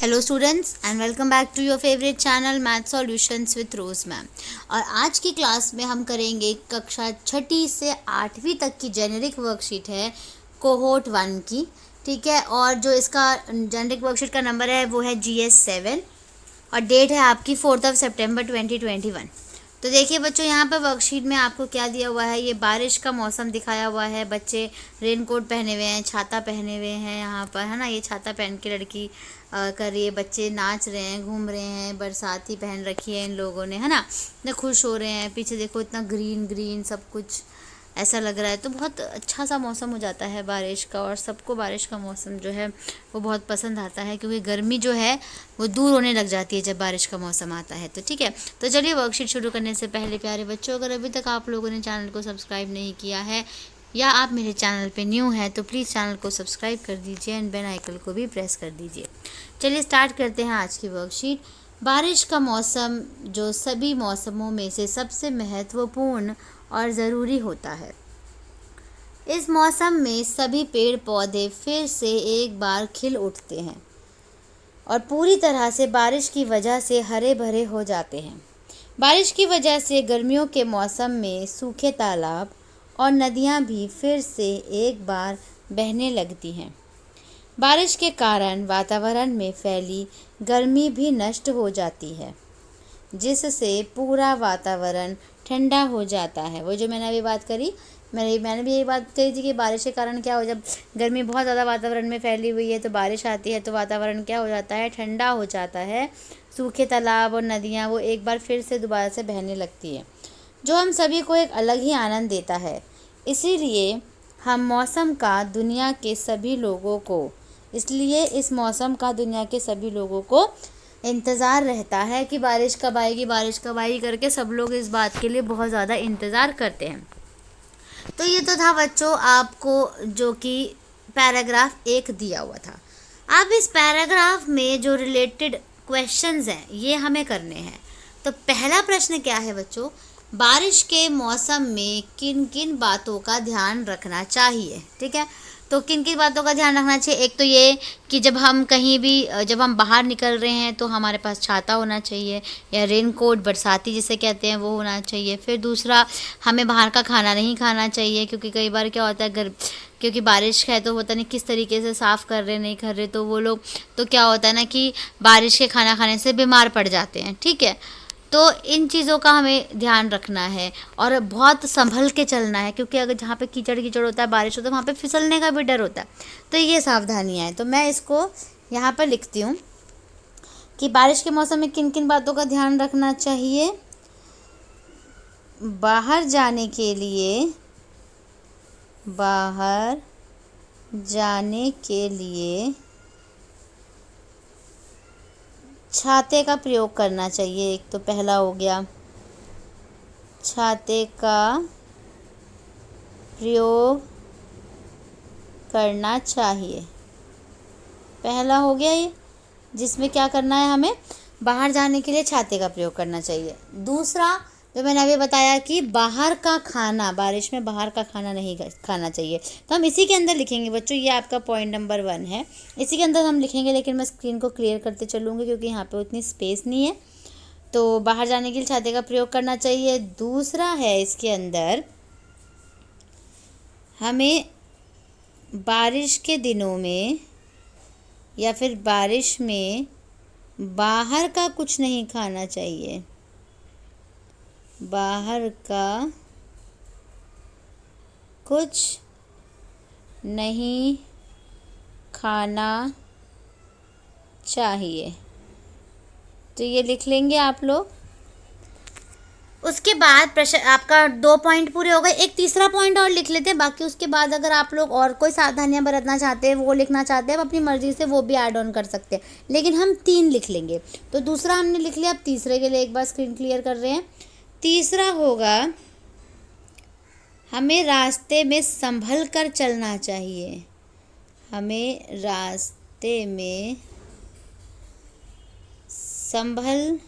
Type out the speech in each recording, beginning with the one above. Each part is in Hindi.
Hello students and welcome back to your favourite channel math solutions with Rose ma'am. और आज की क्लास में हम करेंगे कक्षा छठी से आठवीं तक की जेनेरिक वर्कशीट है कोहोर्ट 1 की। ठीक है, और जो इसका जेनेरिक वर्कशीट का नंबर है वो है GS7 और डेट है आपकी 4 सितंबर 2021। तो देखिए बच्चों, यहाँ पर वर्कशीट में आपको क्या दिया हुआ है, ये बारिश का मौसम दिखाया हुआ है। बच्चे रेनकोट पहने हुए हैं, छाता पहने हुए हैं यहाँ पर, है ना। ये छाता पहन के लड़की कर रही है, बच्चे नाच रहे हैं, घूम रहे हैं, बरसाती पहन रखी है इन लोगों ने, है ना। इतने खुश हो रहे हैं, पीछे देखो इतना ग्रीन ग्रीन सब कुछ ऐसा लग रहा है। तो बहुत अच्छा सा मौसम हो जाता है बारिश का, और सबको बारिश का मौसम जो है वो बहुत पसंद आता है, क्योंकि गर्मी जो है वो दूर होने लग जाती है जब बारिश का मौसम आता है। तो ठीक है, तो चलिए वर्कशीट शुरू करने से पहले प्यारे बच्चों, अगर अभी तक आप लोगों ने चैनल को सब्सक्राइब नहीं किया है या आप मेरे चैनल पे न्यू हैं तो प्लीज़ चैनल को सब्सक्राइब कर दीजिए एंड बेल आइकन को भी प्रेस कर दीजिए। चलिए स्टार्ट करते हैं आज की वर्कशीट। बारिश का मौसम जो सभी मौसमों में से सबसे महत्वपूर्ण और ज़रूरी होता है। इस मौसम में सभी पेड़ पौधे फिर से एक बार खिल उठते हैं और पूरी तरह से बारिश की वजह से हरे भरे हो जाते हैं। बारिश की वजह से गर्मियों के मौसम में सूखे तालाब और नदियाँ भी फिर से एक बार बहने लगती हैं। बारिश के कारण वातावरण में फैली गर्मी भी नष्ट हो जाती है, जिससे पूरा वातावरण ठंडा हो जाता है। वो जो मैंने अभी बात करी, मैंने भी यही बात कही थी कि बारिश के कारण क्या हो, जब गर्मी बहुत ज़्यादा वातावरण में फैली हुई है तो बारिश आती है तो वातावरण क्या हो जाता है, ठंडा हो जाता है। सूखे तालाब और नदियाँ वो एक बार फिर से दोबारा से बहने लगती है, जो हम सभी को एक अलग ही आनंद देता है। इसीलिए हम मौसम का दुनिया के सभी लोगों को इसलिए इस मौसम का दुनिया के सभी लोगों को इंतज़ार रहता है कि बारिश कब आएगी, बारिश कब आएगी करके सब लोग इस बात के लिए बहुत ज़्यादा इंतज़ार करते हैं। तो ये तो था बच्चों आपको जो कि पैराग्राफ 1 दिया हुआ था। अब इस पैराग्राफ में जो रिलेटेड क्वेश्चंस हैं ये हमें करने हैं। तो पहला प्रश्न क्या है बच्चों, बारिश के मौसम में किन किन बातों का ध्यान रखना चाहिए। ठीक है, तो किन किन बातों का ध्यान रखना चाहिए। एक तो ये कि जब हम कहीं भी जब हम बाहर निकल रहे हैं तो हमारे पास छाता होना चाहिए, या रेनकोट बरसाती जिसे कहते हैं वो होना चाहिए। फिर दूसरा, हमें बाहर का खाना नहीं खाना चाहिए, क्योंकि कई बार क्या होता है क्योंकि बारिश है तो होता नहीं किस तरीके से साफ़ कर रहे नहीं कर रहे, तो वो लोग तो क्या होता है ना कि बारिश के खाना खाने से बीमार पड़ जाते हैं। ठीक है, तो इन चीज़ों का हमें ध्यान रखना है और बहुत संभल के चलना है, क्योंकि अगर जहाँ पे कीचड़ कीचड़ होता है, बारिश होता है, वहाँ पे फिसलने का भी डर होता है। तो ये सावधानियाँ हैं। तो मैं इसको यहाँ पर लिखती हूँ कि बारिश के मौसम में किन किन बातों का ध्यान रखना चाहिए। बाहर जाने के लिए छाते का प्रयोग करना चाहिए। एक तो पहला हो गया, छाते का प्रयोग करना चाहिए, पहला हो गया ये, जिसमें क्या करना है, हमें बाहर जाने के लिए छाते का प्रयोग करना चाहिए। दूसरा जो मैंने अभी बताया कि बाहर का खाना, बारिश में बाहर का खाना नहीं खाना चाहिए, तो हम इसी के अंदर लिखेंगे बच्चों। ये आपका पॉइंट नंबर 1 है, इसी के अंदर हम लिखेंगे, लेकिन मैं स्क्रीन को क्लियर करते चलूँगी क्योंकि यहाँ पे उतनी स्पेस नहीं है। तो बाहर जाने के लिए छाते का प्रयोग करना चाहिए। दूसरा है इसके अंदर, हमें बारिश के दिनों में या फिर बारिश में बाहर का कुछ नहीं खाना चाहिए, बाहर का कुछ नहीं खाना चाहिए। तो ये लिख लेंगे आप लोग। उसके बाद प्रश्न आपका 2 पॉइंट पूरे हो गए। एक तीसरा पॉइंट और लिख लेते हैं, बाकी उसके बाद अगर आप लोग और कोई सावधानियां बरतना चाहते हैं, वो लिखना चाहते हैं, आप अपनी मर्जी से वो भी ऐड ऑन कर सकते हैं, लेकिन हम 3 लिख लेंगे। तो दूसरा हमने लिख लिया, अब तीसरे के लिए एक बार स्क्रीन क्लियर कर रहे हैं। तीसरा होगा, हमें रास्ते में संभल कर चलना चाहिए, हमें रास्ते में संभल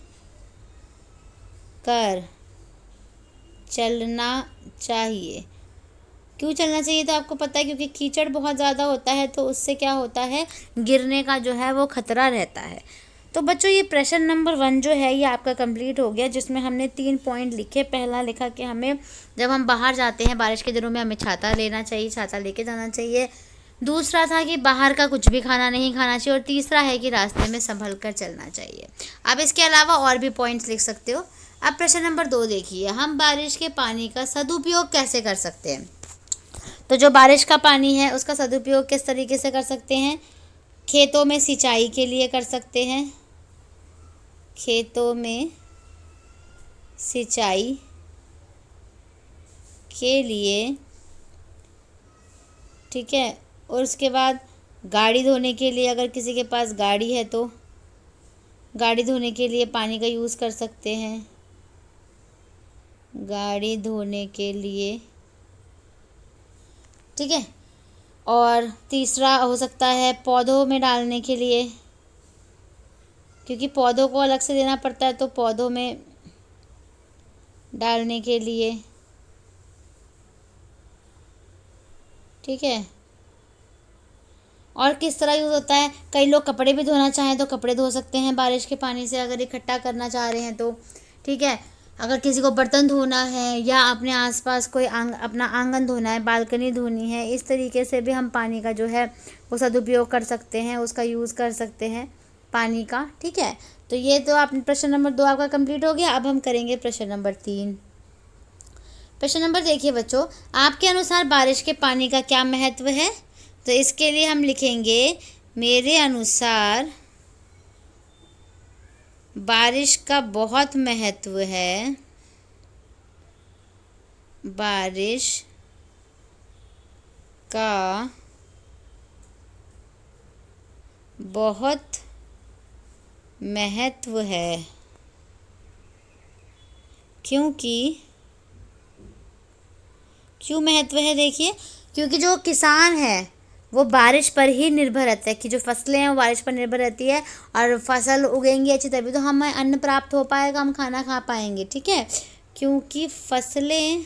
कर चलना चाहिए। क्यों चलना चाहिए? तो आपको पता है क्योंकि कीचड़ बहुत ज़्यादा होता है तो उससे क्या होता है, गिरने का जो है वो खतरा रहता है। तो बच्चों ये प्रश्न नंबर 1 जो है ये आपका कंप्लीट हो गया, जिसमें हमने 3 पॉइंट लिखे। पहला लिखा कि हमें जब हम बाहर जाते हैं बारिश के दिनों में हमें छाता लेना चाहिए, छाता लेके जाना चाहिए। दूसरा था कि बाहर का कुछ भी खाना नहीं खाना चाहिए, और तीसरा है कि रास्ते में संभल कर चलना चाहिए। आप इसके अलावा और भी पॉइंट्स लिख सकते हो। अब प्रश्न नंबर 2 देखिए, हम बारिश के पानी का सदुपयोग कैसे कर सकते हैं? तो जो बारिश का पानी है उसका सदुपयोग किस तरीके से कर सकते हैं? खेतों में सिंचाई के लिए कर सकते हैं, खेतों में सिंचाई के लिए, ठीक है। और उसके बाद गाड़ी धोने के लिए, अगर किसी के पास गाड़ी है तो गाड़ी धोने के लिए पानी का यूज़ कर सकते हैं, गाड़ी धोने के लिए, ठीक है। और तीसरा हो सकता है पौधों में डालने के लिए, क्योंकि पौधों को अलग से देना पड़ता है, तो पौधों में डालने के लिए, ठीक है। और किस तरह यूज़ होता है, कई लोग कपड़े भी धोना चाहें तो कपड़े धो सकते हैं बारिश के पानी से, अगर इकट्ठा करना चाह रहे हैं तो, ठीक है। अगर किसी को बर्तन धोना है या अपने आसपास कोई अपना आंगन धोना है, बालकनी धोनी है, इस तरीके से भी हम पानी का जो है वो सदुपयोग कर सकते हैं, उसका यूज़ कर सकते हैं पानी का, ठीक है। तो ये तो आपने प्रश्न नंबर 2 आपका कंप्लीट हो गया। अब हम करेंगे प्रश्न नंबर 3। प्रश्न नंबर देखिए बच्चों, आपके अनुसार बारिश के पानी का क्या महत्व है? तो इसके लिए हम लिखेंगे, मेरे अनुसार बारिश का बहुत महत्व है, बारिश का बहुत महत्व है, क्यों महत्व है? देखिए, क्योंकि जो किसान है वो बारिश पर ही निर्भर रहता है, कि जो फसलें हैं वो बारिश पर निर्भर रहती है, और फसल उगेंगी अच्छी तभी तो हमें अन्न प्राप्त हो पाएगा, हम खाना खा पाएंगे, ठीक है। क्योंकि फसलें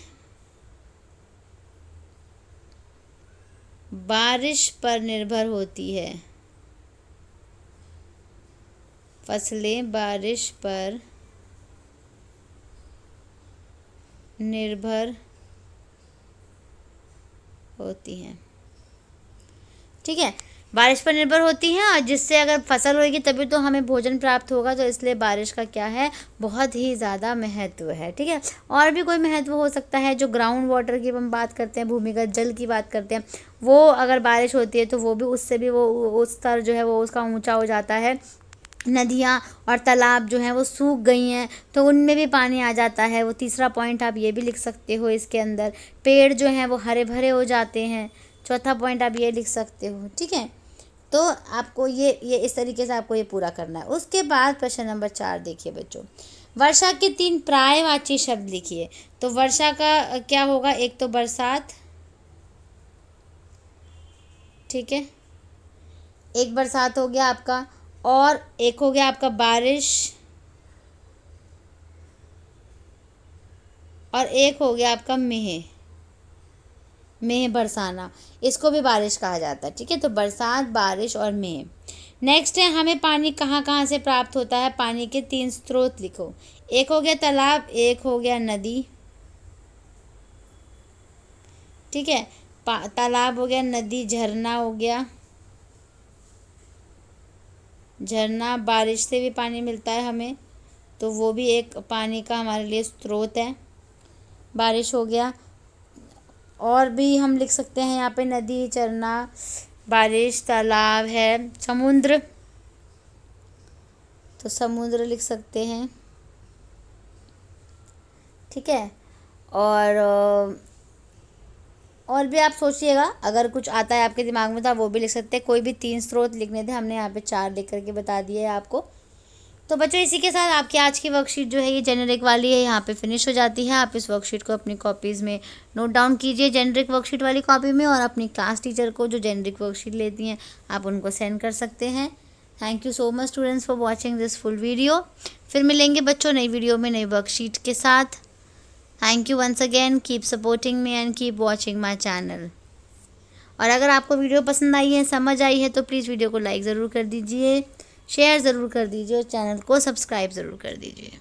बारिश पर निर्भर होती है, फसलें बारिश पर निर्भर होती हैं, ठीक है। बारिश पर निर्भर होती हैं, और जिससे अगर फसल होगी तभी तो हमें भोजन प्राप्त होगा, तो इसलिए बारिश का क्या है, बहुत ही ज़्यादा महत्व है, ठीक है। और भी कोई महत्व हो सकता है, जो ग्राउंड वाटर की हम बात करते हैं, भूमिगत जल की बात करते हैं, वो अगर बारिश होती है तो वो भी उससे भी वो उस स्तर जो है वो उसका ऊंचा हो जाता है। नदियाँ और तालाब जो हैं वो सूख गई हैं तो उनमें भी पानी आ जाता है, वो तीसरा पॉइंट आप ये भी लिख सकते हो इसके अंदर। पेड़ जो हैं वो हरे भरे हो जाते हैं, चौथा पॉइंट आप ये लिख सकते हो, ठीक है। तो आपको ये इस तरीके से आपको ये पूरा करना है। उसके बाद प्रश्न नंबर 4 देखिए बच्चों, वर्षा के 3 पर्यायवाची शब्द लिखिए। तो वर्षा का क्या होगा, एक तो बरसात, ठीक है, एक बरसात हो गया आपका, और एक हो गया आपका बारिश, और एक हो गया आपका मेह, मेह बरसाना, इसको भी बारिश कहा जाता है, ठीक है। तो बरसात, बारिश और मेह। नेक्स्ट है, हमें पानी कहाँ कहाँ से प्राप्त होता है? पानी के 3 स्रोत लिखो। एक हो गया तालाब, एक हो गया नदी, ठीक है। तालाब हो गया, नदी, झरना हो गया, झरना, बारिश से भी पानी मिलता है हमें, तो वो भी एक पानी का हमारे लिए स्रोत है, बारिश हो गया। और भी हम लिख सकते हैं यहाँ पे, नदी, झरना, बारिश, तालाब है, समुद्र, तो समुद्र लिख सकते हैं, ठीक है। और भी आप सोचिएगा, अगर कुछ आता है आपके दिमाग में तो आप वो भी लिख सकते हैं। कोई भी 3 स्रोत लिखने थे, हमने यहाँ पे 4 लिख करके बता दिए है आपको। तो बच्चों इसी के साथ आपकी आज की वर्कशीट जो है ये जेनेरिक वाली है, यहाँ पे फिनिश हो जाती है। आप इस वर्कशीट को अपनी कॉपीज़ में नोट डाउन कीजिए, जेनेरिक वर्कशीट वाली कॉपी में, और अपनी क्लास टीचर को जो जेनेरिक वर्कशीट लेती हैं आप उनको सेंड कर सकते हैं। Thank you so much students for watching this full video. फिर मिलेंगे बच्चों नई वीडियो में नई वर्कशीट के साथ। Thank you once again, keep supporting me and keep watching my channel. और अगर आपको वीडियो पसंद आई है, समझ आई है, तो प्लीज़ वीडियो को लाइक ज़रूर कर दीजिए, शेयर ज़रूर कर दीजिए और चैनल को सब्सक्राइब ज़रूर कर दीजिए।